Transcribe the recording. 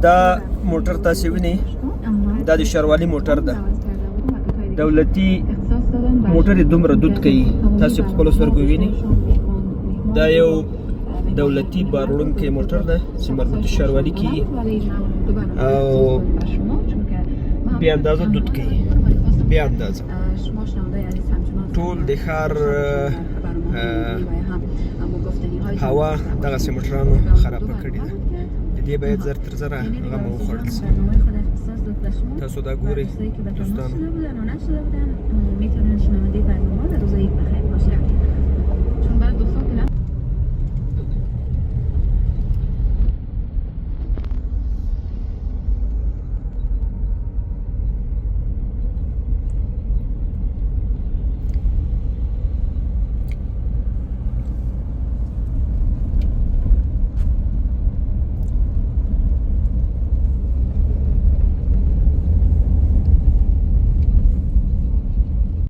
دا موټر تاسې وینئ دا د ښاروالي موټر ده دولتي موټر یې دومره دود کوي تاسې په خپلو سترګو وینئ دا یو دولتي بار وړونکی موټر ده چې مربوط ښاروالي کېږي او بې اندازه دود کوي بې اندازه ټول د ښار هوا دغسې موټرانو خرابه کړې ده د دې باید زر تر زره غم وخوړل شي تاسو دا ګورئ دوستانو